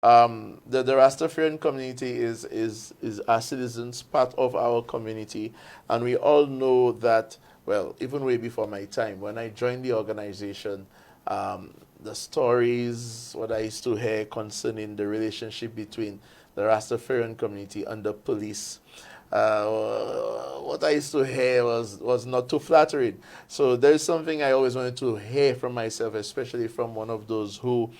The Rastafarian community is our citizens, part of our community, and we all know that. Well, even way before my time, when I joined the organization, the stories, what I used to hear concerning the relationship between the Rastafarian community and the police. What I used to hear was not too flattering. So there's something I always wanted to hear from myself, especially from one of those who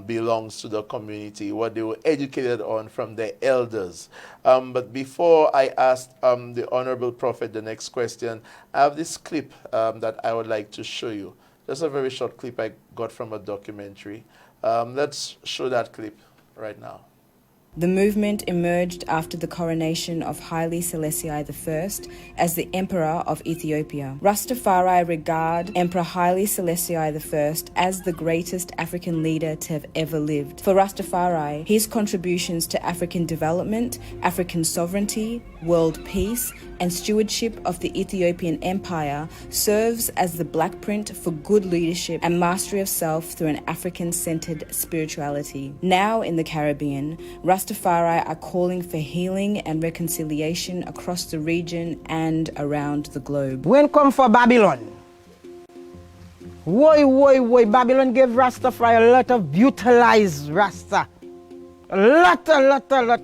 belongs to the community, what they were educated on from their elders. But before I asked the Honorable Prophet the next question, I have this clip that I would like to show you. Just a very short clip I got from a documentary. Let's show that clip right now. The movement emerged after the coronation of Haile Selassie I as the Emperor of Ethiopia. Rastafari regard Emperor Haile Selassie I as the greatest African leader to have ever lived. For Rastafari, his contributions to African development, African sovereignty, world peace, and stewardship of the Ethiopian Empire serves as the blackprint for good leadership and mastery of self through an African-centered spirituality. Now in the Caribbean, Rastafari are calling for healing and reconciliation across the region and around the globe. When come for Babylon, woy, Babylon gave Rastafari a lot of brutalized Rasta. A lot.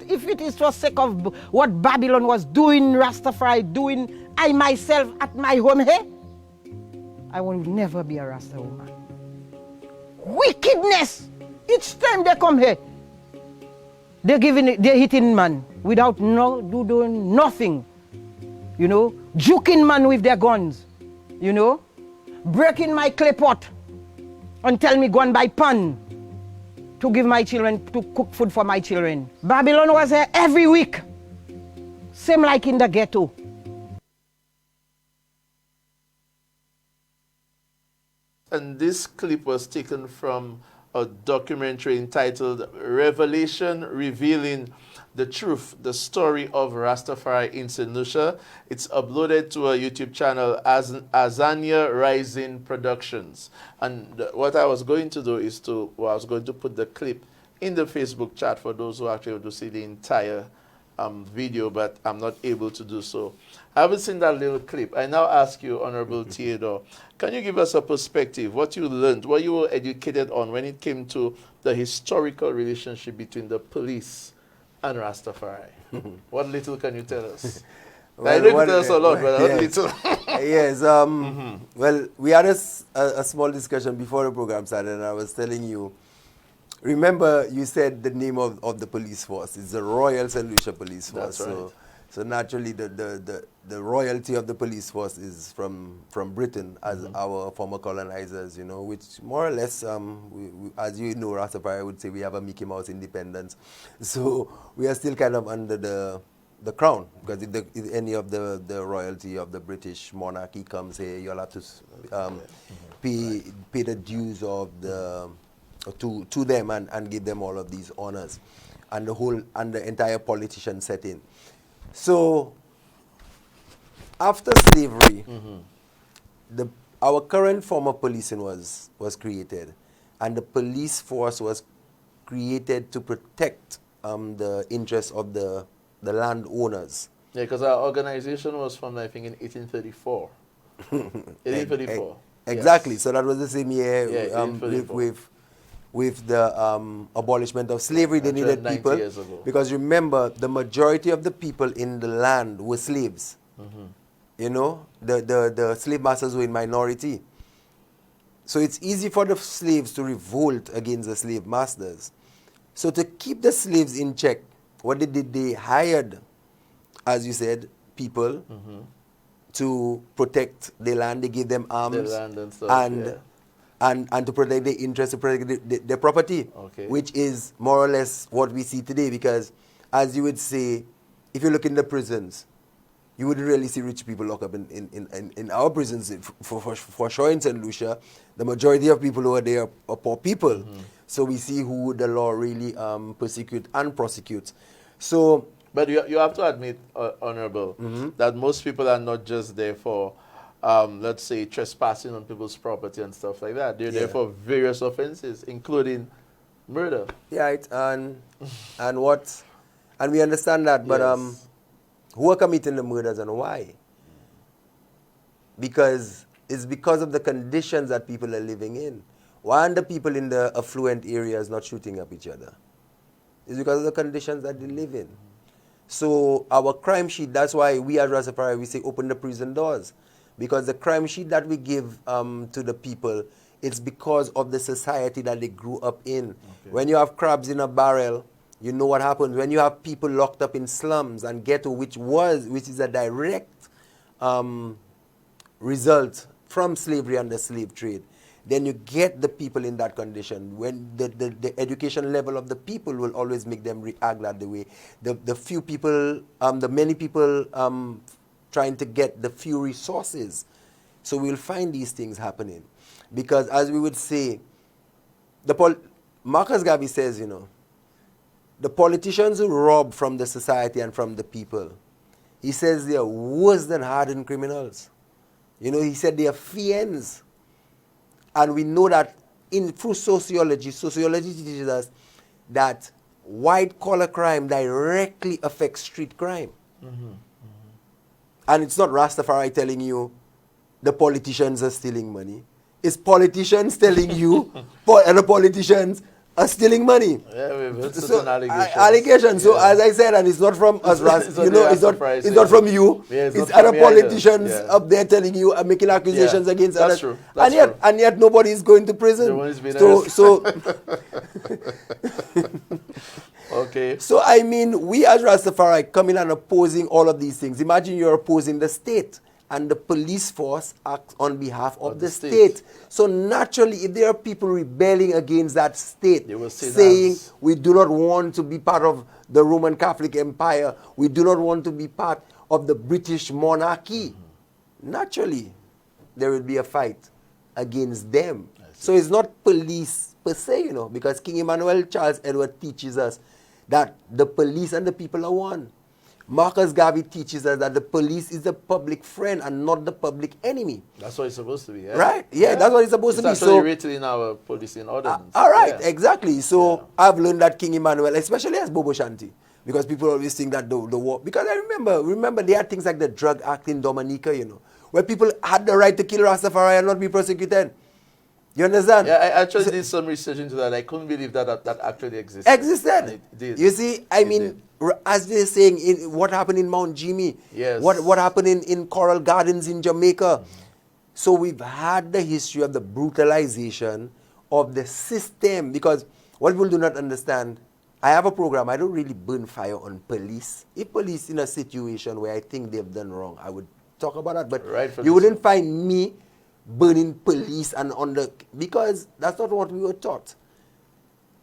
If it is for sake of what Babylon was doing, Rastafari doing, I myself at my home here, I will never be a Rasta woman. Wickedness! Each time they come here, they're hitting man without doing nothing. You know, juking man with their guns. You know, breaking my clay pot and tell me go and buy pan to give my children, to cook food for my children. Babylon was here every week. Same like in the ghetto. And this clip was taken from a documentary entitled Revelation Revealing the Truth, the Story of Rastafari in St. Lucia. It's uploaded to a YouTube channel, Azania Rising Productions. And what I was going to do is I was going to put the clip in the Facebook chat for those who actually want to see the entire video, but I'm not able to do so. I haven't seen that little clip. I now ask you, Honorable Theodore, can you give us a perspective, what you learned, what you were educated on when it came to the historical relationship between the police and Rastafari? What little can you tell us? Well, I know you tell us a lot, but what little? Yes, well, we had a small discussion before the program started, and I was telling you, remember you said the name of the police force. It's the Royal St. Lucia Police Force. That's right. So naturally, the royalty of the police force is from Britain as our former colonizers, you know, which more or less, as you know, Rastafari would say we have a Mickey Mouse independence. So we are still kind of under the crown, because if any of the royalty of the British monarchy comes here, you'll have to pay the dues of to them and give them all of these honors, and the entire politician setting. So, after slavery, our current form of policing was created, and the police force was created to protect the interests of the landowners. Yeah, because our organization was from, I think, in 1834. 1834. Exactly. Yes. So that was the same year with the abolishment of slavery. They needed people, years ago. because remember, the majority of the people in the land were slaves. You know, the slave masters were in minority. So it's easy for the slaves to revolt against the slave masters. So to keep the slaves in check, what they did, they hired, as you said, people to protect the land. They gave them arms, The land and stuff, and to protect their interests, to protect their property, which is more or less what we see today. Because, as you would say, if you look in the prisons, you wouldn't really see rich people locked up in our prisons. For sure in St. Lucia, the majority of people who are there are poor people. So we see who the law really persecute and prosecute. So, but you have to admit, Honorable, that most people are not just there for, let's say, trespassing on people's property and stuff like that. They're there for various offenses, including Murder. Yeah, and what, and we understand that, but Yes. who are committing the murders and why? Because it's because of the conditions that people are living in. Why aren't the people in the affluent areas not shooting up each other? It's because of the conditions that they live in. So our crime sheet, that's why we as Rastafari, we say open the prison doors. Because the crime sheet that we give to the people, it's because of the society that they grew up in. Okay. When you have crabs in a barrel, you know what happens. When you have people locked up in slums and ghetto, which is a direct result from slavery and the slave trade, then you get the people in that condition. When the education level of the people will always make them react that the way. The few people, the many people trying to get the few resources. So we'll find these things happening. Because as we would say, Marcus Garvey says, you know, the politicians who rob from the society and from the people, he says they are worse than hardened criminals. You know, he said they are fiends. And we know that through sociology teaches us that white-collar crime directly affects street crime. And it's not Rastafari telling you the politicians are stealing money. It's politicians telling you and the politicians are stealing money. Yeah, we've heard certain allegations. Allegations. So Yeah. as I said, and it's not from us, It's not you know, the it's not Rastafari from you. Yeah, it's it's not from other me either. politicians Yeah. up there telling you, making accusations Yeah, against that's others. true. That's And yet nobody is going to prison. Nobody's been arrested. Okay. So I mean, we as Rastafari coming and opposing all of these things. Imagine you're opposing the state, and the police force acts on behalf of the state. So naturally, if there are people rebelling against that state, They will say saying that's- we do not want to be part of the Roman Catholic Empire, we do not want to be part of the British monarchy, naturally, there will be a fight against them. So it's not police per se, you know, because King Emmanuel Charles Edward teaches us that the police and the people are one. Marcus Garvey teaches us that the police is the public friend and not the public enemy. That's what it's supposed to be, yeah? Right? Yeah, that's what it's supposed to be. It's actually So, written in our policing ordinance. all right, Yeah. exactly. So I've learned that King Emmanuel, especially as Bobo Shanti, because people always think that the war, because I remember there are things like the Drug Act in Dominica, you know, where people had the right to kill Rastafari and not be prosecuted. You understand? Yeah, I actually did some research into that. I couldn't believe that actually existed. Existed. And it did. You see, I It mean, did. as they're saying, what happened in Mount Jimmy? Yes. What happened in Coral Gardens in Jamaica? So we've had the history of the brutalization of the system, because what people do not understand, I have a program, I don't really burn fire on police. If police in a situation where I think they've done wrong, I would talk about that, but Rightfully you wouldn't so. find me burning police and because that's not what we were taught.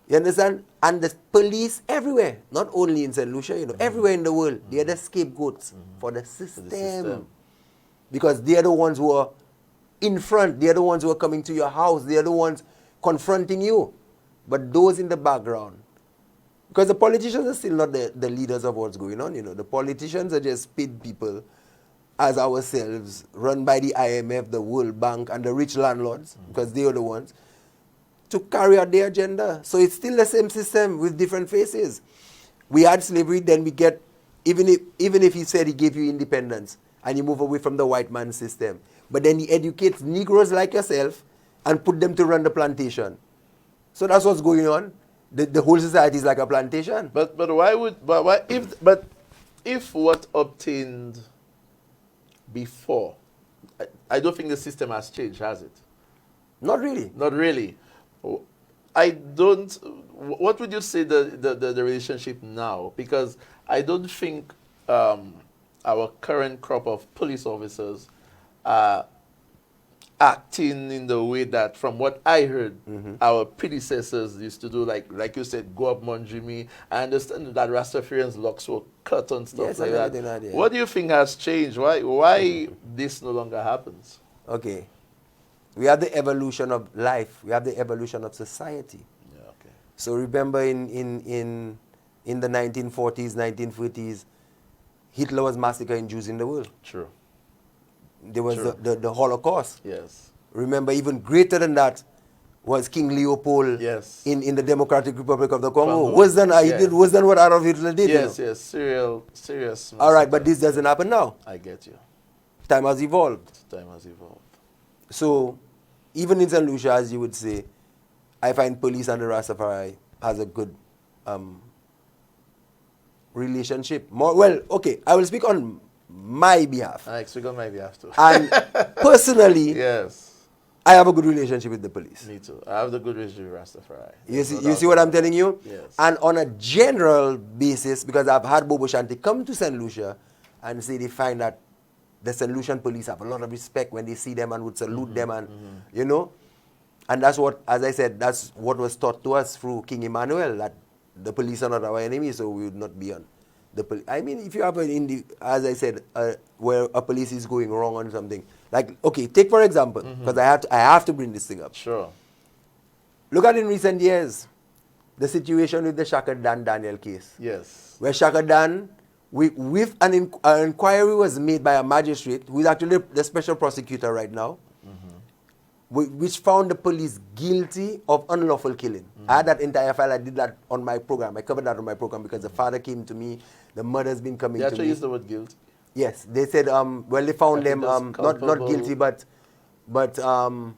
You understand? And the police everywhere, not only in St. Lucia, you know, everywhere in the world, they are the scapegoats for the system. Because they are the ones who are in front, they are the ones who are coming to your house, they are the ones confronting you. But those in the background, because the politicians are still not the leaders of what's going on, you know. The politicians are just paid people as ourselves, run by the IMF, the World Bank, and the rich landlords, because they are the ones, to carry out their agenda. So it's still the same system with different faces. We had slavery, then we get, even if he said he gave you independence, and you move away from the white man system, but then he educates Negroes like yourself and put them to run the plantation. So that's what's going on. The whole society is like a plantation. But if what obtained before, I don't think the system has changed, has it? Not really. Not really. I don't. What would you say the relationship now? Because I don't think our current crop of police officers are acting in the way that, from what I heard, our predecessors used to do. Like you said, go up Mount Jimmy. I understand that Rastafarians' locks were cut and stuff Yes, like and that. everything like that, yeah. What do you think has changed? Why this no longer happens? Okay. We have the evolution of life. We have the evolution of society. Yeah, okay. So remember in the 1940s, 1950s, Hitler was massacring Jews in the world. True. There was True. the Holocaust. Yes. Remember, even greater than that, was King Leopold Yes. in the Democratic Republic of the Congo. Congo. Was done, he Yeah. did, was done what Adolf Hitler did. Yes, you know? yes, serious. All right, but this doesn't happen now. I get you. Time has evolved. Time has evolved. So, even in St. Lucia, as you would say, I find police and the Rastafari has a good relationship. Well, okay, I will speak on my behalf. I speak on my behalf too. And personally, Yes, I have a good relationship with the police. me too. I have the good relationship with Rastafari. You There's no see doubt what I'm about telling you? it. Yes. And on a general basis, because I've had Bobo Shanti come to St. Lucia and say they find that the St. Lucian police have a lot of respect when they see them and would salute them and, you know. And that's what, as I said, that's what was taught to us through King Emmanuel, that the police are not our enemy, so we would not be on the police. I mean, if you have as I said, where a police is going wrong on something, like, okay, take for example, because I have to bring this thing up. Sure. Look at in recent years, the situation with the Shaka Dan Daniel case. Yes. Where Shaka Dan, with an inquiry was made by a magistrate, who is actually the special prosecutor right now, which found the police guilty of unlawful killing. I had that entire file. I did that on my program. I covered that on my program because the father came to me, the mother's been coming They to actually me. used the word guilt. Yes, they said, well, they found I think them that's not culpable. guilty, but I don't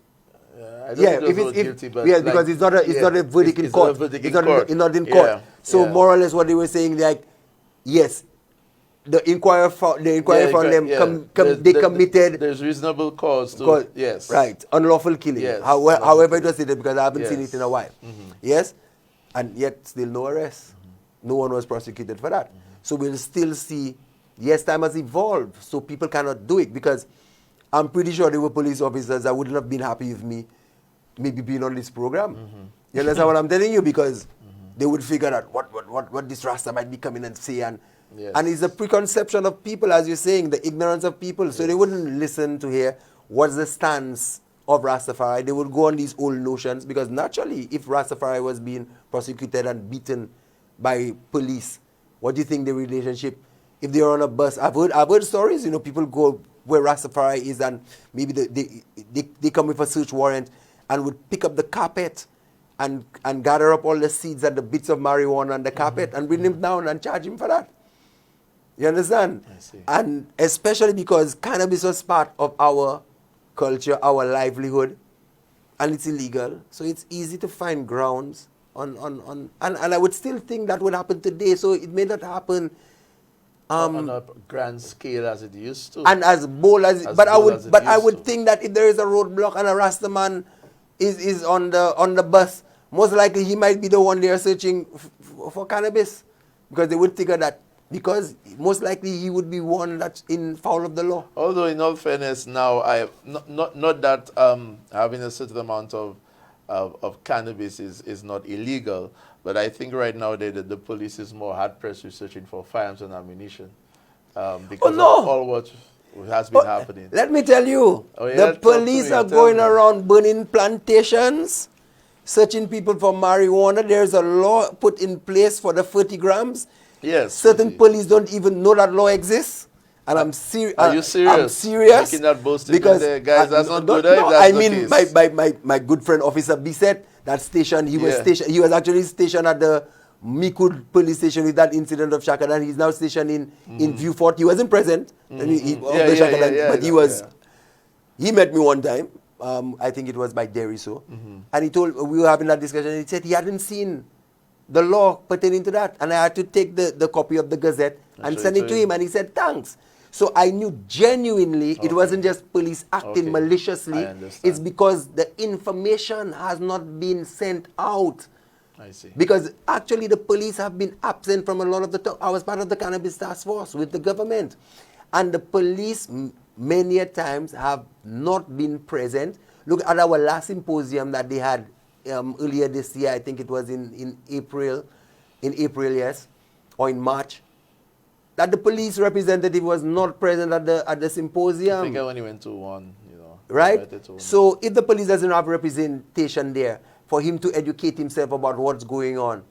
yeah, think it if was it's guilty, but yeah, like, because it's not a verdict in it's court. Not a verdict it's in court. it's not in court. Yeah, So yeah. more or less, what they were saying, like, yes, the inquiry found them they committed. There's reasonable cause to. Cause, yes. Right. Unlawful killing. Yes. However it was stated, because I haven't seen Yes. it in a while. Yes? And yet still no arrest. No one was prosecuted for that. So we'll still see, yes, time has evolved, so people cannot do it, because I'm pretty sure there were police officers that wouldn't have been happy with me maybe being on this program. You understand what I'm telling you? Because they would figure out what this Rasta might be coming and say, and Yes. and it's a preconception of people, as you're saying, the ignorance of people. So they wouldn't listen to hear what's the stance of Rastafari. They would go on these old notions, because naturally, if Rastafari was being prosecuted and beaten by police, what do you think the relationship, if they're on a bus? I've heard stories, you know, people go where Rastafari is, and maybe they come with a search warrant and would pick up the carpet and gather up all the seeds and the bits of marijuana on the carpet and bring him down and charge him for that. You understand? I see. And especially because cannabis was part of our culture, our livelihood, and it's illegal. So it's easy to find grounds and I would still think that would happen today. So it may not happen on a grand scale as it used to. and as bold as, As but bold as it I used would to. think that if there is a roadblock and a Rasta man is on the bus, most likely he might be the one they are searching for cannabis, because they would figure that, because most likely he would be one that's in foul of the law. Although, in all fairness, now not that having a certain amount of cannabis is not illegal, but I think right now the police is more hard pressed researching for firearms and ammunition because no. of all what has been happening. Let me tell you, Oh, yeah, the talk to police me, are tell going me. around burning plantations, searching people for marijuana. There's a law put in place for the 30 grams. Yes. Certain see. police don't even know that law exists. And I'm serious. Are you serious? I'm serious. Making that boasting because there, guys, that's not good, no, if that's I the mean, case. my good friend Officer Bisset, that station, he Yeah. was actually stationed at the Mikud police station with that incident of Shakadan. He's now stationed in View Fort. He wasn't present. Of the Shakadan, but he was. He met me one time. I think it was by Deriso, and he told, we were having that discussion. And he said he hadn't seen the law pertaining to that, and I had to take the copy of the Gazette and show send it it to to him, and he said thanks. So I knew genuinely it wasn't just police acting maliciously. I understand. It's because the information has not been sent out. I see. Because actually the police have been absent from a lot of the I was part of the cannabis task force with the government. And the police many a times have not been present. Look at our last symposium that they had earlier this year. I think it was in April. In April, yes. Or in March. That the police representative was not present at the symposium. I think I only went to one, Right? invited to one. So if the police doesn't have representation there for him to educate himself about what's going on,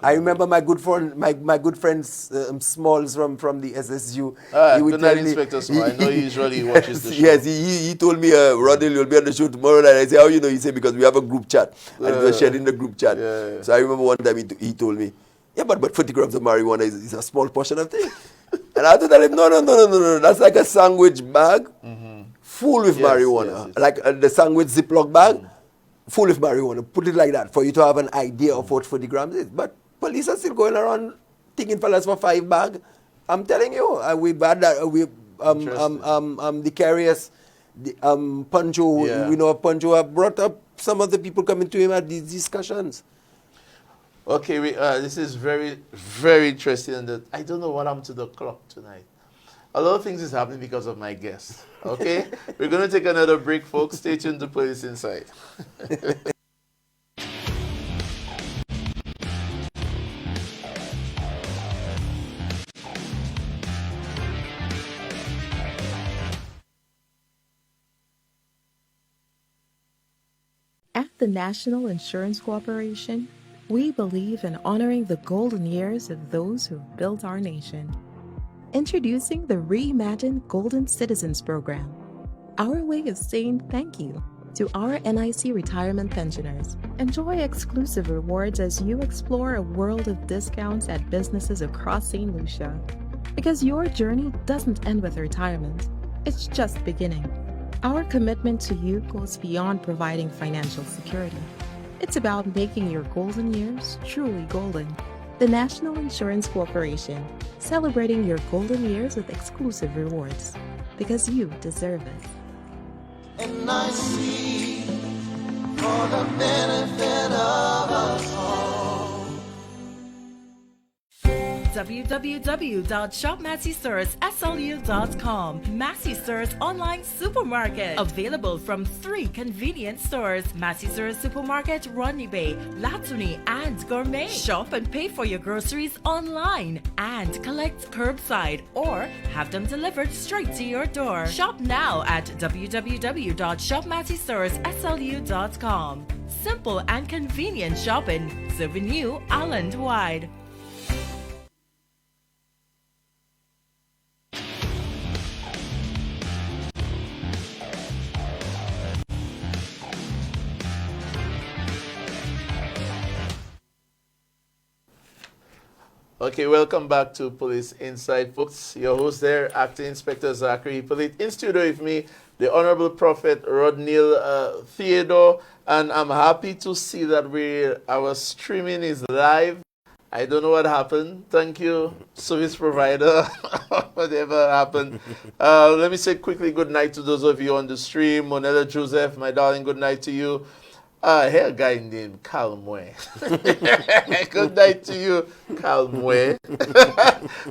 I remember my good friend, my good friend Smalls from the SSU. He would Good night, tell me, Inspector Small. I know he usually watches the show. yes, he told me, Rodneil, you'll be on the show tomorrow night. I say, how you know? He said, because we have a group chat. And it was shared in the group chat. Yeah. So I remember one time he told me, yeah, but 40 grams of marijuana is a small portion of thing. And I had to tell him, no. That's like a sandwich bag full with marijuana. Yes. Like the sandwich Ziploc bag. Full of marijuana, put it like that, for you to have an idea of what 40 grams is. But police are still going around taking fellas for 5 bag. I'm telling you, we've had that. The carriers, Pancho, Yeah. we know Pancho have brought up some of the people coming to him at these discussions. Okay, this is very, very interesting. And I don't know what happened to the clock tonight. A lot of things is happening because of my guest. Okay? We're going to take another break, folks. Stay tuned to Police Insight. At the National Insurance Corporation, we believe in honoring the golden years of those who have built our nation. Introducing the reimagined Golden Citizens Program, our way of saying thank you to our NIC retirement pensioners. Enjoy exclusive rewards as you explore a world of discounts at businesses across St. Lucia. Because your journey doesn't end with retirement, it's just beginning. Our commitment to you goes beyond providing financial security. It's about making your golden years truly golden. The National Insurance Corporation, celebrating your golden years with exclusive rewards. Because you deserve it. NIC, for the benefit of us all. www.shopmasseystoresSLU.com. Massey Stores online supermarket, available from 3 convenient stores: Massey Stores Supermarket, Rodney Bay, Latuni, and Gourmet. Shop and pay for your groceries online and collect curbside or have them delivered straight to your door. Shop now at www.shopmasseystoresSLU.com. Simple and convenient shopping, serving you island-wide. Okay, welcome back to Police Insight, folks. Your host there, Acting Inspector Zachary Hippolyte. In studio with me, the Honorable Prophet Rodneil Theodore, and I'm happy to see that our streaming is live. I don't know what happened. Thank you, service provider, whatever happened. Let me say quickly good night to those of you on the stream. Monella Joseph, my darling, good night to you. Here a guy named Calmwe. Good night to you, Calmwe.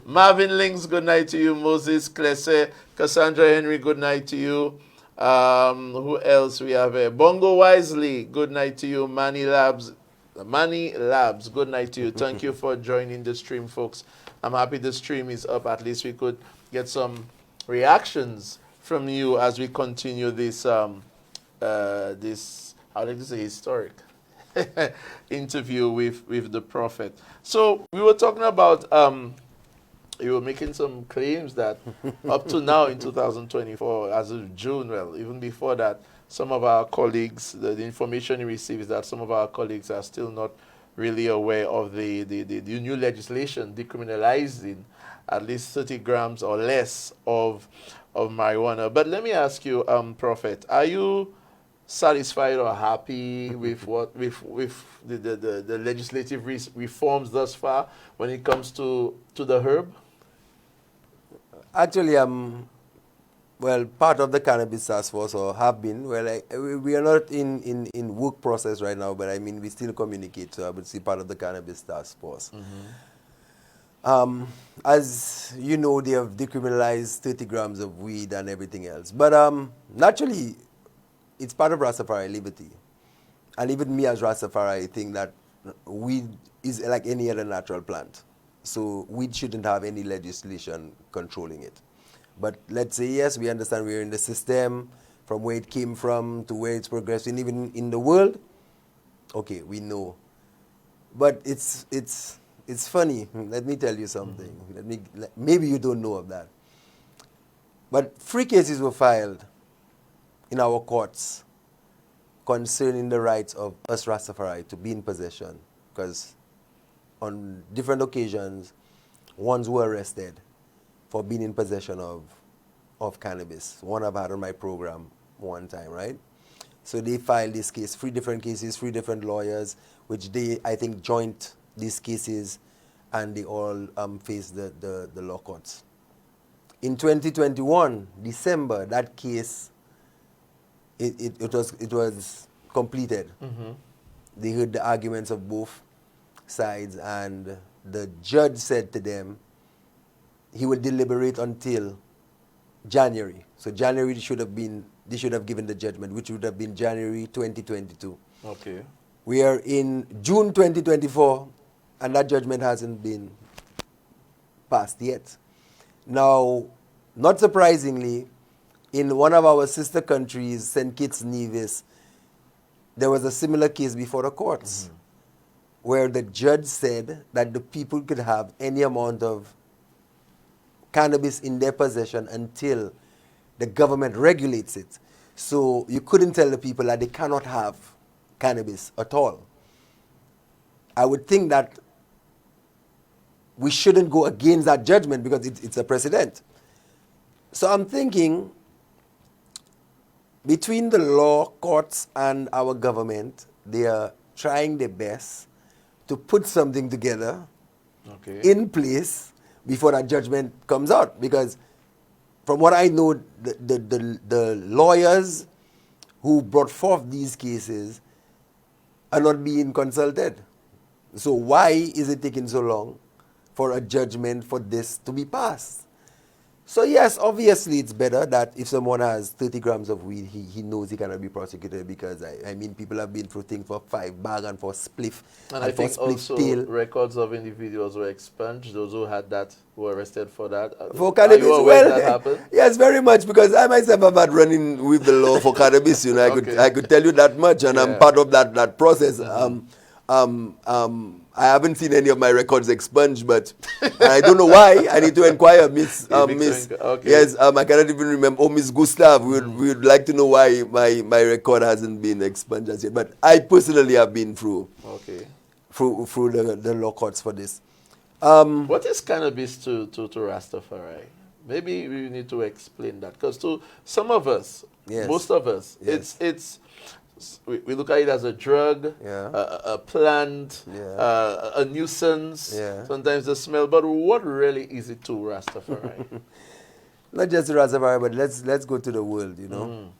Marvin Links, good night to you. Moses Klesse, Cassandra Henry, good night to you. Who else we have here? Bongo Wisely, good night to you. Manny Labs, good night to you. Thank you for joining the stream, folks. I'm happy the stream is up. At least we could get some reactions from you as we continue this I would like to say historic interview with the Prophet. So we were talking about, you were making some claims that up to now in 2024, as of June, well, even before that, some of our colleagues, the information we receive is that some of our colleagues are still not really aware of the new legislation decriminalizing at least 30 grams or less of marijuana. But let me ask you, Prophet, are you satisfied or happy with the legislative reforms thus far when it comes to the herb? Actually, well, part of the cannabis task force, or have been. Well, we are not in work process right now, but I mean, we still communicate, so I would say part of the cannabis task force. As you know, they have decriminalized 30 grams of weed and everything else. But naturally, it's part of Rastafari liberty. And even me as Rastafari, I think that weed is like any other natural plant. So weed shouldn't have any legislation controlling it. But let's say, yes, we understand we're in the system, from where it came from to where it's progressing, even in the world. Okay, we know. But it's funny. Let me tell you something. Maybe you don't know of that. But 3 cases were filed in our courts concerning the rights of us Rastafari to be in possession. Because on different occasions, ones were arrested for being in possession of cannabis. One I've had on my program one time, right? So they filed this case, 3 different cases, 3 different lawyers, which they, I think, joint these cases, and they all faced the law courts. In 2021, December, that case, it was completed. They heard the arguments of both sides, and the judge said to them he will deliberate until January. So January they should have given the judgment, which would have been January 2022. Okay. We are in June 2024, and that judgment hasn't been passed yet. Now, not surprisingly, in one of our sister countries, St. Kitts Nevis, there was a similar case before the courts, where the judge said that the people could have any amount of cannabis in their possession until the government regulates it. So you couldn't tell the people that they cannot have cannabis at all. I would think that we shouldn't go against that judgment because it's a precedent. So I'm thinking, between the law courts and our government, they are trying their best to put something together in place before that judgment comes out. Because from what I know, the lawyers who brought forth these cases are not being consulted. So why is it taking so long for a judgment for this to be passed? So yes, obviously it's better that if someone has 30 grams of weed, he knows he cannot be prosecuted, because I mean, people have been through things for 5 bag and for spliff And and I for think spliff also tail. records of individuals were expunged. Those who had that were arrested for that. For cannabis, Are you aware well, that happened? yes, very much, because I myself have had running with the law for cannabis. You know, I could tell you that much, and I'm part of that process. I haven't seen any of my records expunged, but I don't know why. I need to inquire, Miss. Yes, I cannot even remember. Oh, Miss Gustav, we would like to know why my record hasn't been expunged as yet. But I personally have been through the law courts for this. What is cannabis to Rastafari? Maybe we need to explain that, because to some of us, most of us, we look at it as a drug, a plant, a nuisance, sometimes the smell. But what really is it to Rastafari? Not just to Rastafari, but let's go to the world, you know.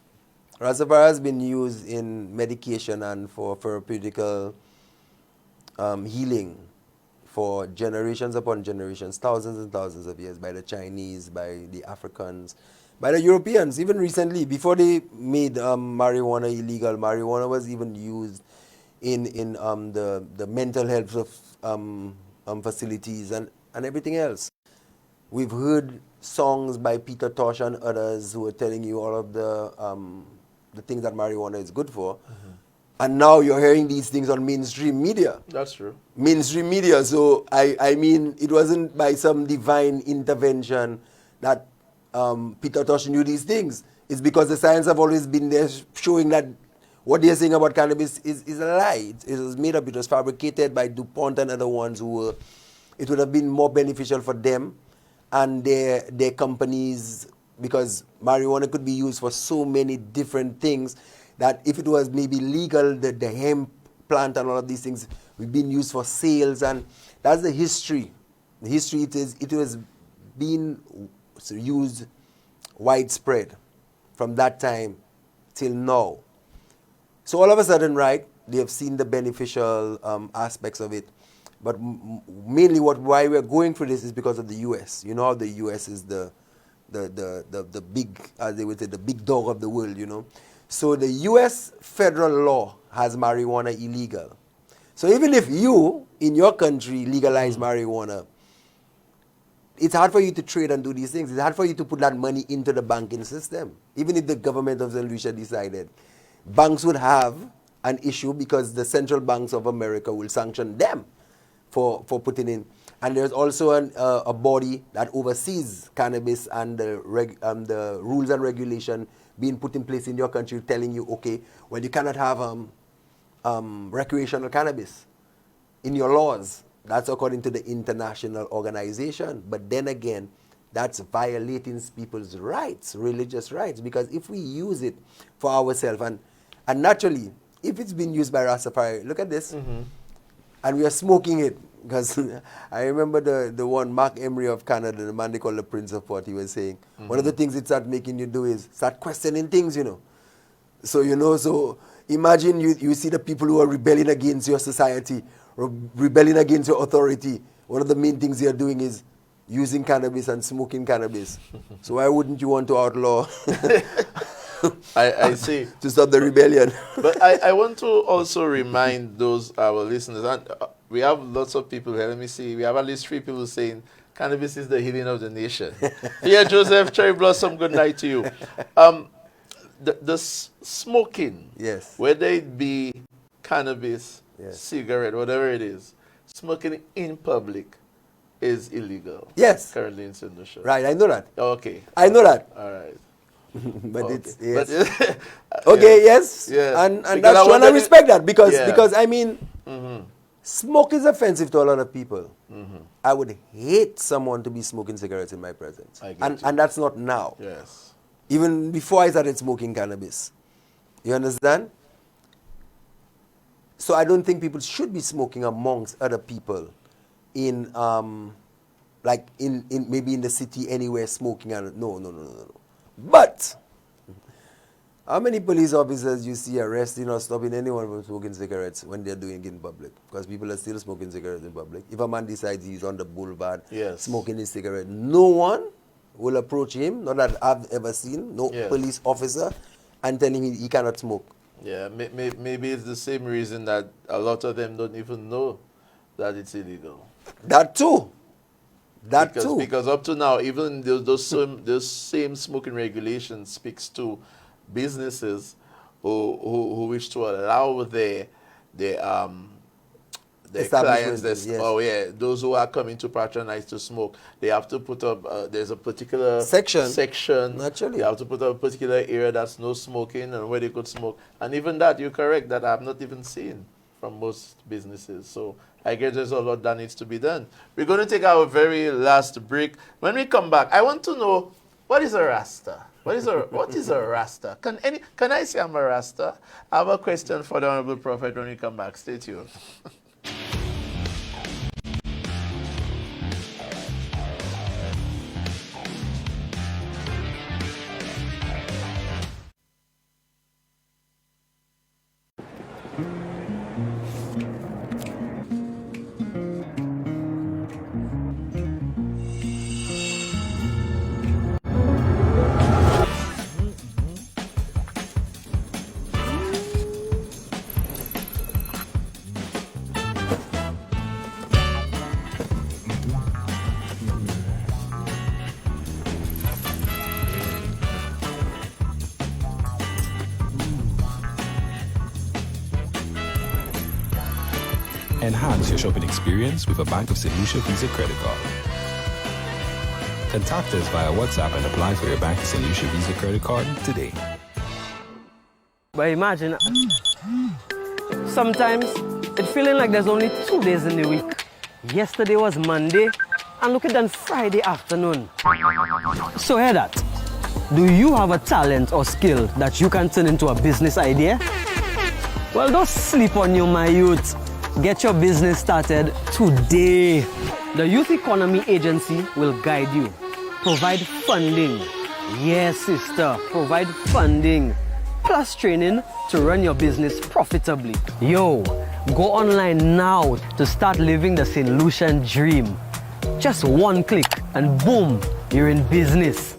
Rastafari has been used in medication and for therapeutical healing for generations upon generations, thousands and thousands of years, by the Chinese, by the Africans, by the Europeans. Even recently, before they made marijuana illegal, marijuana was even used in the mental health of facilities and everything else. We've heard songs by Peter Tosh and others who are telling you all of the things that marijuana is good for. And now you're hearing these things on mainstream media. That's true. Mainstream media. So, I mean, it wasn't by some divine intervention that Peter Tosh knew these things. It's because the science have always been there showing that what they're saying about cannabis is a lie. It was made up. It was fabricated by DuPont and other ones who were, it would have been more beneficial for them and their companies, because marijuana could be used for so many different things that if it was maybe legal, the hemp plant and all of these things we've been used for sales, and that's the history. The history, it was being used widespread from that time till now. So all of a sudden, right, they have seen the beneficial aspects of it. But mainly why we're going through this is because of the U.S. You know how the U.S. is the big, as they would say, the big dog of the world, you know. So the U.S. federal law has marijuana illegal. So even if you, in your country, legalize marijuana, it's hard for you to trade and do these things. It's hard for you to put that money into the banking system. Even if the government of St. Lucia decided, banks would have an issue because the central banks of America will sanction them for putting in. And there's also a body that oversees cannabis and the rules and regulation being put in place in your country, telling you, okay, well, you cannot have recreational cannabis in your laws. That's according to the international organization. But then again, that's violating people's rights, religious rights, because if we use it for ourselves, and naturally, if it's been used by Rastafari, look at this, and we are smoking it, because I remember the one Mark Emery of Canada, the man they call the Prince of Port, he was saying, one of the things it start making you do is start questioning things, you know. So, you know, so imagine you see the people who are rebelling against your society, or rebelling against your authority. One of the main things they are doing is using cannabis and smoking cannabis. So why wouldn't you want to outlaw? I see. To stop the rebellion. But I want to also remind those our listeners, and we have lots of people here. Let me see. We have at least 3 people saying cannabis is the healing of the nation. Here, Joseph Cherry Blossom, good night to you. The smoking, yes, whether it be cannabis, yes, cigarette, whatever it is, smoking in public is illegal. Yes. Currently in St. Lucia. Right, I know that. Okay. I know that. All right. But okay. it's, yes. But, okay, yes. Yeah. And that's true, and I respect that because I mean, smoke is offensive to a lot of people. I would hate someone to be smoking cigarettes in my presence. And that's not now. Yes. Even before I started smoking cannabis. You understand? So I don't think people should be smoking amongst other people in like in maybe in the city anywhere smoking. And no. But how many police officers you see arresting or stopping anyone from smoking cigarettes when they're doing it in public? Because people are still smoking cigarettes in public. If a man decides he's on the boulevard smoking his cigarette, no one will approach him, not that I've ever seen, no police officer, and tell him he cannot smoke. Yeah, maybe it's the same reason that a lot of them don't even know that it's illegal. That too. Because up to now, even those same smoking regulations speaks to businesses who wish to allow their clients, those who are coming to patronize to smoke, they have to put up, there's a particular section. Naturally. They have to put up a particular area that's no smoking and where they could smoke. And even that, you're correct, that I've not even seen from most businesses. So I guess there's a lot that needs to be done. We're going to take our very last break. When we come back, I want to know, what is a Rasta? What is a Rasta? Can I say I'm a Rasta? I have a question for the Honorable Prophet when we come back. Stay tuned. Enhance your shopping experience with a Bank of St. Lucia Visa credit card. Contact us via WhatsApp and apply for your Bank of St. Lucia Visa credit card today. But imagine, sometimes it's feeling like there's only 2 days in the week. Yesterday was Monday, and look at that Friday afternoon. So hear that. Do you have a talent or skill that you can turn into a business idea? Well, don't sleep on you, my youth. Get your business started today. The Youth Economy Agency will guide you. Provide funding. Yes, sister, provide funding. Plus training to run your business profitably. Yo, go online now to start living the St. Lucian dream. Just 1 click and boom, you're in business.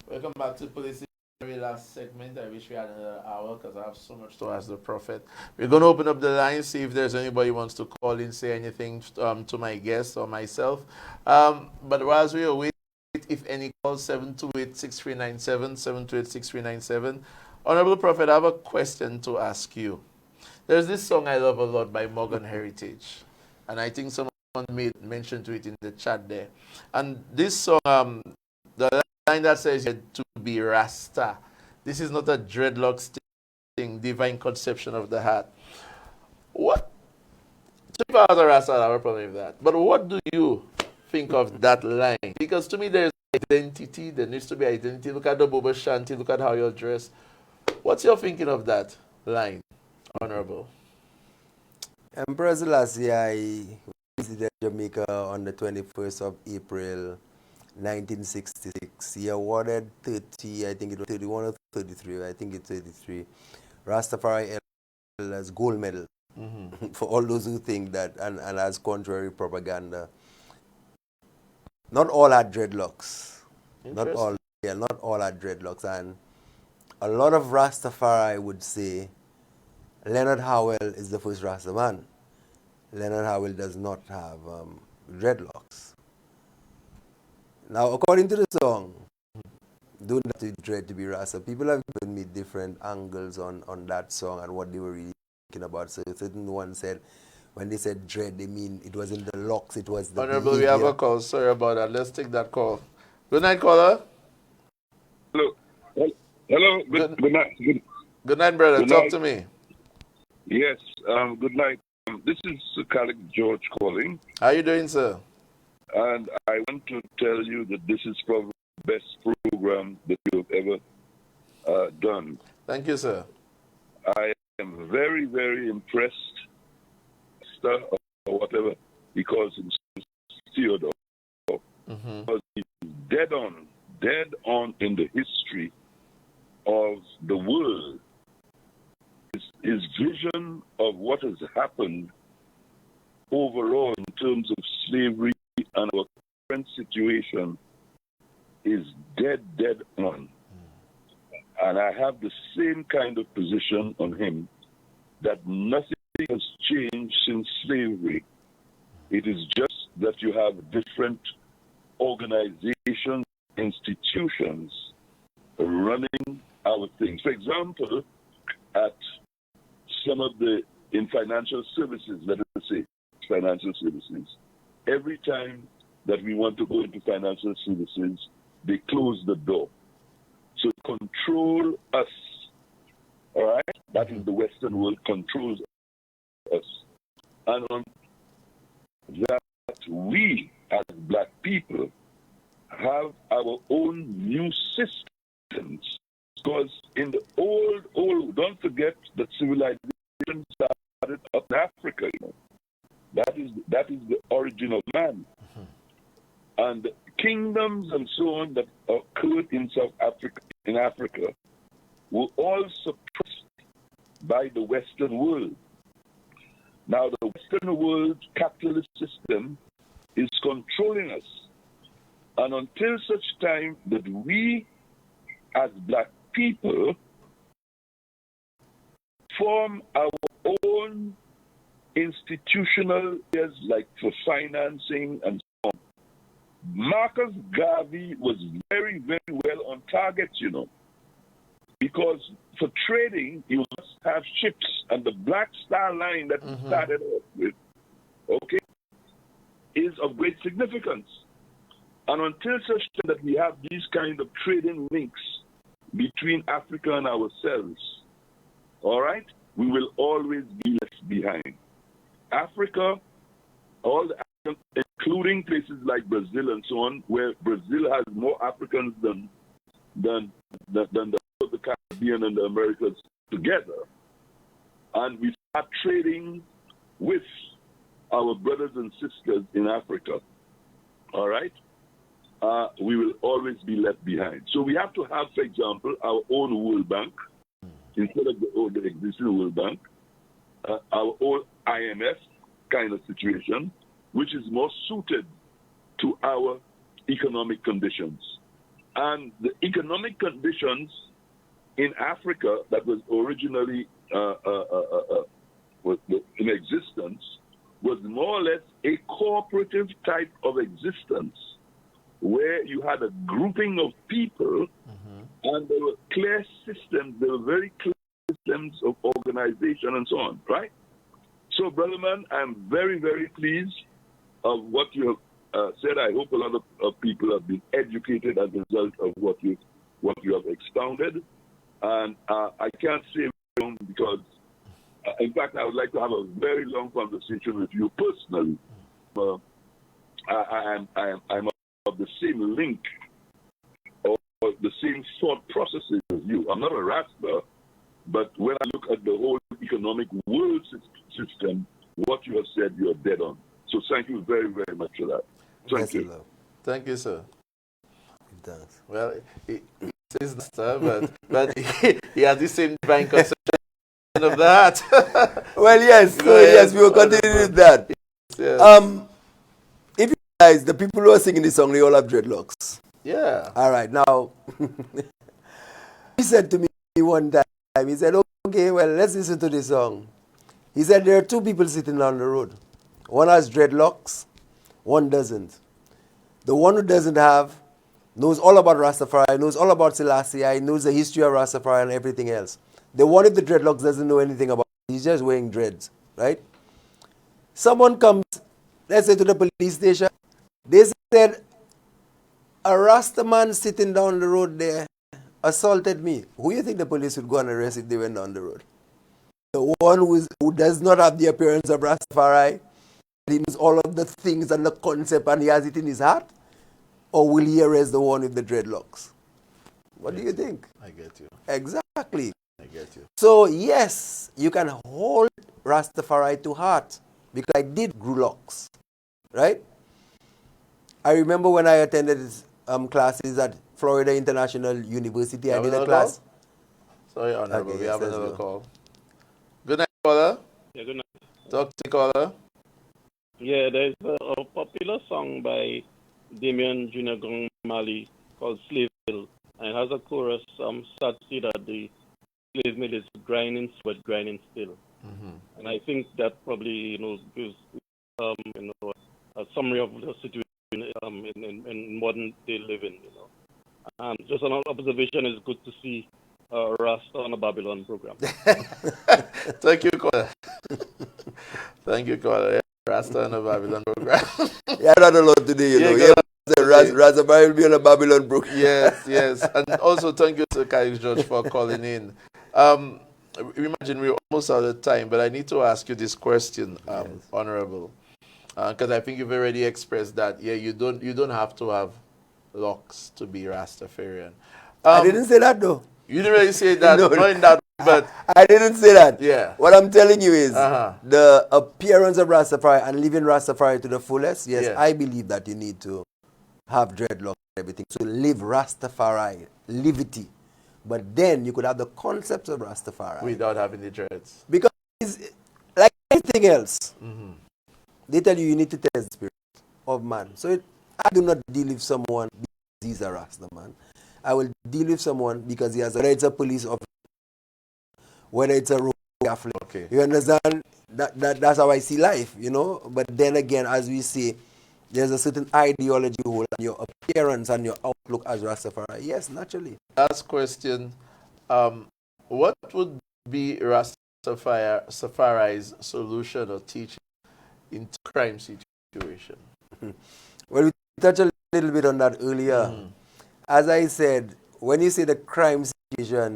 Welcome back to Police very last segment. I wish we had another hour because I have so much to ask the Prophet. We're going to open up the line, see if there's anybody who wants to call in, say anything to my guest or myself. But whilst we are waiting, if any calls, 728-6397, 728-6397. Honorable Prophet, I have a question to ask you. There's this song I love a lot by Morgan Heritage, and I think someone made mention to it in the chat there. And this song, the line that says to be Rasta. This is not a dreadlocks thing, divine conception of the heart. What? To be out of Rasta, I have a problem with that. But what do you think of that line? Because to me, there's identity. There needs to be identity. Look at the Boba Shanti. Look at how you're dressed. What's your thinking of that line, Honorable? Emperor Selassie, I visited Jamaica on the 21st of April, 1966. He awarded 30, I think it was 31 or 33, I think it's 33, Rastafari as gold medal. For all those who think that, and as contrary propaganda. Not all had dreadlocks. Not all had dreadlocks. And a lot of Rastafari would say Leonard Howell is the first Rasta man. Leonard Howell does not have dreadlocks. Now, according to the song, don't have to dread to be Rasta. People have given me different angles on that song and what they were really thinking about. So certain one said, when they said dread, they mean it wasn't the locks, it was the Honorable, behavior. we have a call. Sorry about that. Let's take that call. Good night, caller. Hello. Hello. Good night. Good night, brother. Good Talk night. to me. Yes. Good night. This is Khalid George calling. How you doing, sir? And I want to tell you that this is probably the best program that you've ever done. Thank you, sir. I am very, very impressed, or whatever, because it's Theodore. Because he's dead on in the history of the world. His vision of what has happened overall in terms of slavery and our current situation is dead on. And I have the same kind of position on him, that nothing has changed since slavery. It is just that you have different organizations, institutions running our things. For example, at some of in financial services, let us say, financial services, every time that we want to go into financial services, they close the door. So control us, all right? That is the Western world controls us. And on that, we as black people have our own new systems. Because in the old, don't forget that civilization started up in Africa, you know. That is the origin of man. And the kingdoms and so on that occurred in Africa, were all suppressed by the Western world. Now the Western world capitalist system is controlling us. And until such time that we as black people form our own institutional areas, like for financing and so on. Marcus Garvey was very, very well on target, you know, because for trading, you must have ships, and the Black Star Line that he started off with, okay, is of great significance. And until such time that we have these kind of trading links between Africa and ourselves, all right, we will always be left behind. Africa, all the Africans, including places like Brazil and so on, where Brazil has more Africans than the Caribbean and the Americas together, and we start trading with our brothers and sisters in Africa, all right, we will always be left behind. So we have to have, for example, our own World Bank, instead of the existing World Bank, our own IMF kind of situation, which is more suited to our economic conditions. And the economic conditions in Africa that was originally was in existence was more or less a cooperative type of existence where you had a grouping of people and there were clear systems, there were very clear systems of organization and so on, right? So, brother man, I'm very, very pleased of what you have said. I hope a lot of people have been educated as a result of what you have expounded. And I can't say more because, in fact, I would like to have a very long conversation with you personally. I'm of the same link or the same thought processes as you. I'm not a Rasta, but when I look at the whole economic world system, what you have said, you're dead on. So thank you very, very much for that. Thank you. Thank you, sir. Thanks. Well, he says Rasta, but he has the same divine conception of that. Well, yes. So, yes, we will continue with that. Yes. If you guys, the people who are singing this song, they all have dreadlocks. Yeah. All right. Now, he said to me one time, he said, okay, well, let's listen to this song. He said, there are two people sitting on the road. One has dreadlocks, one doesn't. The one who doesn't have knows all about Rastafari, knows all about Selassie, knows the history of Rastafari and everything else. The one with the dreadlocks doesn't know anything about it. He's just wearing dreads, right? Someone comes, let's say, to the police station. They said, a Rasta man sitting down the road there assaulted me. Who do you think the police would go and arrest if they went down the road? The one who does not have the appearance of Rastafari, he knows all of the things and the concept and he has it in his heart? Or will he arrest the one with the dreadlocks? What do you think? I get you. Exactly. I get you. So, yes, you can hold Rastafari to heart because I did grew locks, right? I remember when I attended classes at Florida International University. I did a class. Sorry, Honorable, Okay, we have yes, another go. call. Good night, caller. Yeah, good night. Talk to caller. Yeah, there's a popular song by Damien Junior Mali called Slave Mill, and it has a chorus, sad to see that the slave mill is grinding sweat, grinding still. And I think that probably, gives, a summary of the situation in modern day living, just an observation, is good to see Rasta on a Babylon program. Thank you, caller. Thank you, caller. Yeah, Rasta on a Babylon program. Yeah, I had a lot today, you know. Yeah, Rastafari will be on a Babylon program. Yes. And also thank you to Kai George for calling in. Imagine we're almost out of time, but I need to ask you this question, Honorable. Because I think you've already expressed that, you don't have to have locks to be Rastafarian. I didn't say that, though. You didn't really say that, No, not in that, but... I didn't say that. Yeah. What I'm telling you is, the appearance of Rastafari and living Rastafari to the fullest, yes, I believe that you need to have dreadlocks and everything. So live Rastafari, livity. But then you could have the concepts of Rastafari. Without having the dreads. Because it's like anything else. They tell you need to test the spirit of man. So I do not deal with someone because he's a Rasta man. I will deal with someone because he has, whether it's a police officer, whether it's a road Catholic. Okay. You understand? That's how I see life, But then again, as we say, there's a certain ideology you hold and your appearance and your outlook as Rastafari. Yes, naturally. Last question. What would be Rastafari's solution or teaching in crime situation? Well, we touched a little bit on that earlier. As I said, when you say the crime situation,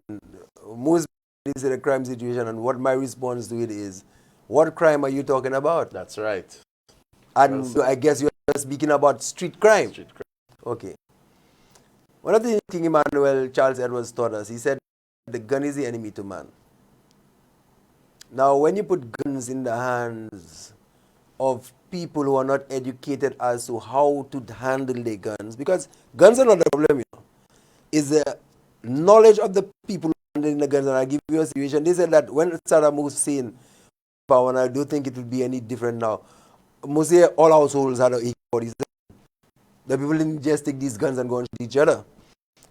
most people say the crime situation, and what my response to it is, what crime are you talking about? That's right. And I guess you're speaking about street crime. Street crime. Okay. One of the things Emmanuel Charles Edwards taught us, he said, the gun is the enemy to man. Now, when you put guns in the hands of people who are not educated as to how to handle their guns, because guns are not the problem, is the knowledge of the people handling the guns. And I'll give you a situation. They said that when Saddam Hussein power, and I don't think it will be any different now, mostly all households had AK-47. The people didn't just take these guns and go and shoot each other.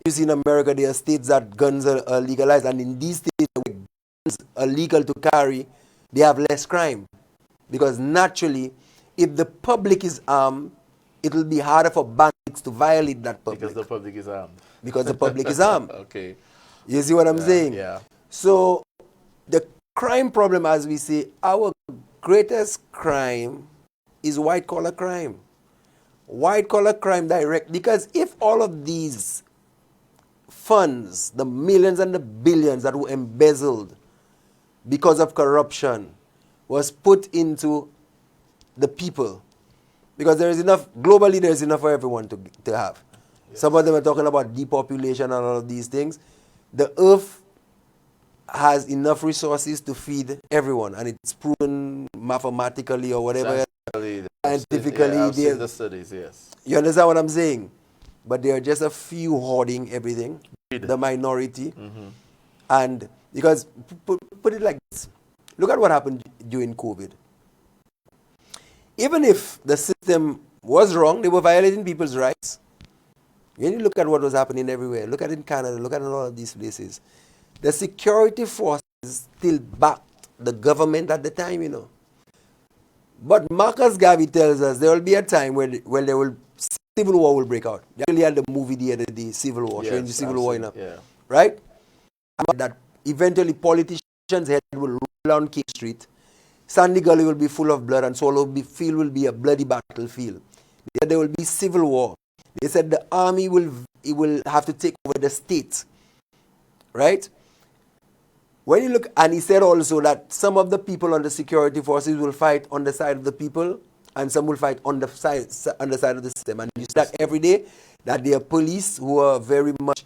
you see in America, there are states that guns are legalized, and in these states where guns are legal to carry, they have less crime. Because naturally, if the public is armed, it will be harder for bandits to violate that public. Because the public is armed. Because the public is armed. Okay. You see what I'm saying? Yeah. So the crime problem, as we say, our greatest crime is white-collar crime. White-collar crime direct. Because if all of these funds, the millions and the billions that were embezzled because of corruption, was put into the people, because there is enough, globally there is enough for everyone to have. Yes. Some of them are talking about depopulation and all of these things. The earth has enough resources to feed everyone, and it's proven mathematically or whatever. Scientifically. I've seen the studies, yes. You understand what I'm saying? But there are just a few hoarding everything, the minority. Mm-hmm. And because, put it like this, look at what happened during COVID. Even if the system was wrong, they were violating people's rights. When you look at what was happening everywhere, look at it in Canada, look at all of these places, the security forces still backed the government at the time, you know. But Marcus Garvey tells us there will be a time when civil war will break out. They actually had the movie the other day, Civil War, showing the Civil War, you know. Yeah. Right? That eventually politicians' head will roll on King Street. Sandy Gully will be full of blood, and Swallow Field will be a bloody battlefield. There will be civil war. They said the army will have to take over the state. Right? When you look, and he said also that some of the people on the security forces will fight on the side of the people, and some will fight on the side of the system. And you see that every day, that there are police who are very much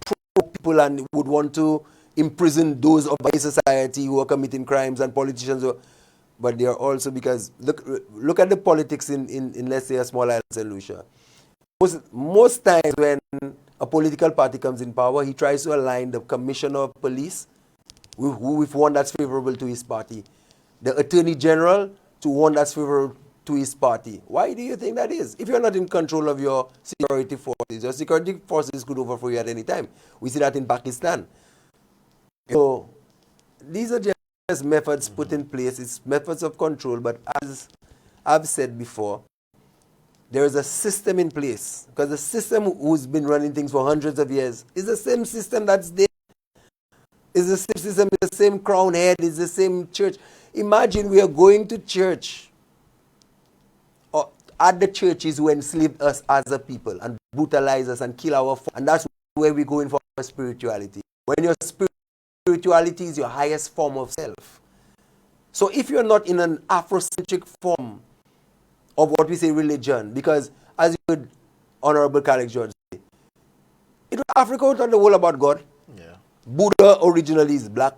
pro people and would want to imprison those of the society who are committing crimes, and politicians who are, but they are also, because look at the politics in let's say a small island St. Lucia. Most times when a political party comes in power, he tries to align the commissioner of police with one that's favorable to his party, the attorney general to one that's favorable to his party. Why do you think that is? If you're not in control of your security forces could overthrow you at any time. We see that in Pakistan. So these are just methods put in place. It's methods of control, but as I've said before, there is a system in place, because the system who's been running things for hundreds of years is the same system that's there. It's the same system, it's the same crown head, it's the same church. Imagine we are going to church, or at the churches who enslaved us as a people and brutalize us and kill our, and that's where we're going for our spirituality. When your spirituality is your highest form of self. So if you're not in an Afrocentric form of what we say religion, because as you heard Honorable Calix George say, Africa was not the whole about God. Yeah. Buddha originally is black.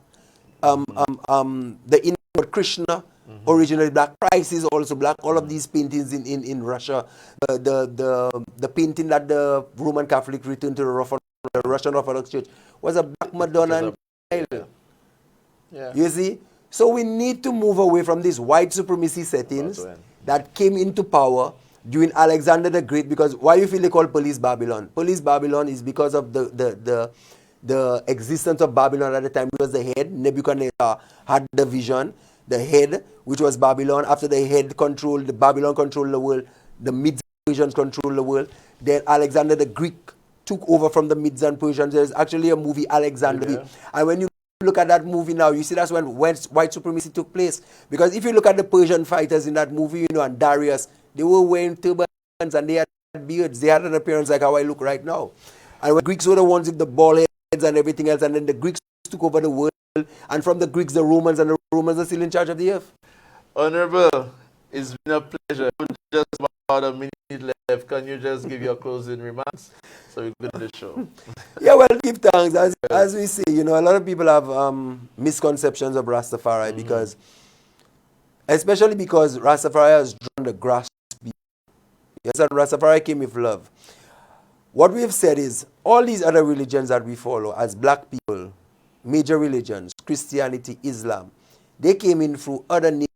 The Indian Krishna originally black. Christ is also black. All of these paintings in Russia, the painting that the Roman Catholic returned to the Russian Orthodox Church was a black Madonna. Yeah. You see? So we need to move away from these white supremacy settings that came into power during Alexander the Great. Because why do you feel they call Police Babylon? Police Babylon is because of the existence of Babylon at the time. It was the head. Nebuchadnezzar had the vision. The head, which was Babylon. After the head controlled, the Babylon controlled the world. The Medes and Persians controlled the world. Then Alexander the Greek took over from the Medes and Persians. There's actually a movie, Alexander. Yeah. And when you look at that movie now, you see that's when white supremacy took place. Because if you look at the Persian fighters in that movie, you know, and Darius, they were wearing turbans and they had beards. They had an appearance like how I look right now. And when Greeks were the ones with the bald heads and everything else, and then the Greeks took over the world, and from the Greeks, the Romans, and the Romans are still in charge of the earth. Honorable, it's been a pleasure. Just about a minute left. Can you just give your closing remarks so we can end the show? Yeah, well, give thanks. As we say, you know, a lot of people have misconceptions of Rastafari because, especially because Rastafari has drawn the grass. Yes, and Rastafari came with love. What we've said is, all these other religions that we follow as black people, major religions, Christianity, Islam, they came in through other nations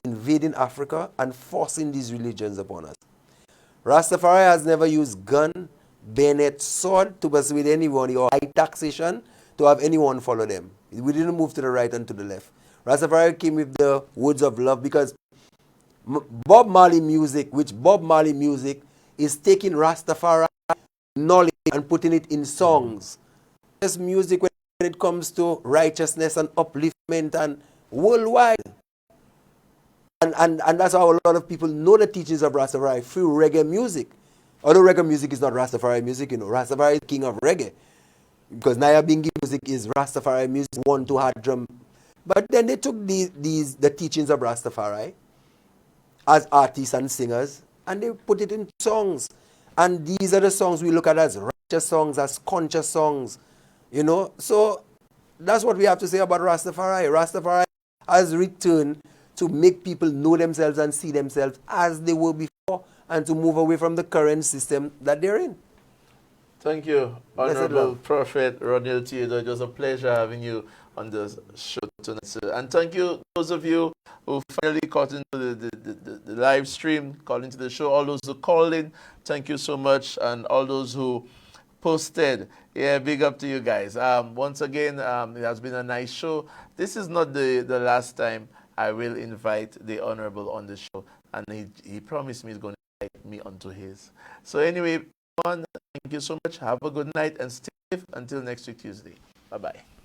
invading Africa and forcing these religions upon us. Rastafari has never used gun, bayonet sword to persuade anyone, or high taxation to have anyone follow them. We didn't move to the right and to the left. Rastafari came with the words of love because Bob Marley music, which Bob Marley music is taking Rastafari knowledge and putting it in songs. This music when it comes to righteousness and upliftment and worldwide. And that's how a lot of people know the teachings of Rastafari through reggae music. Although reggae music is not Rastafari music, Rastafari is king of reggae. Because Naya Bingi music is Rastafari music, 1-2 hard drum. But then they took the teachings of Rastafari as artists and singers, and they put it in songs. And these are the songs we look at as righteous songs, as conscious songs, So that's what we have to say about Rastafari. Rastafari has returned to make people know themselves and see themselves as they were before, and to move away from the current system that they're in. Thank you, Honorable Prophet Rodneil Theodore. It was a pleasure having you on the show tonight, sir. And thank you, those of you who finally caught into the live stream, called into the show, all those who called in, thank you so much. And all those who posted, big up to you guys. Once again, it has been a nice show. This is not the last time I will invite the Honorable on the show. And he promised me he's going to invite me onto his. So anyway, thank you so much. Have a good night and stay safe until next week, Tuesday. Bye-bye.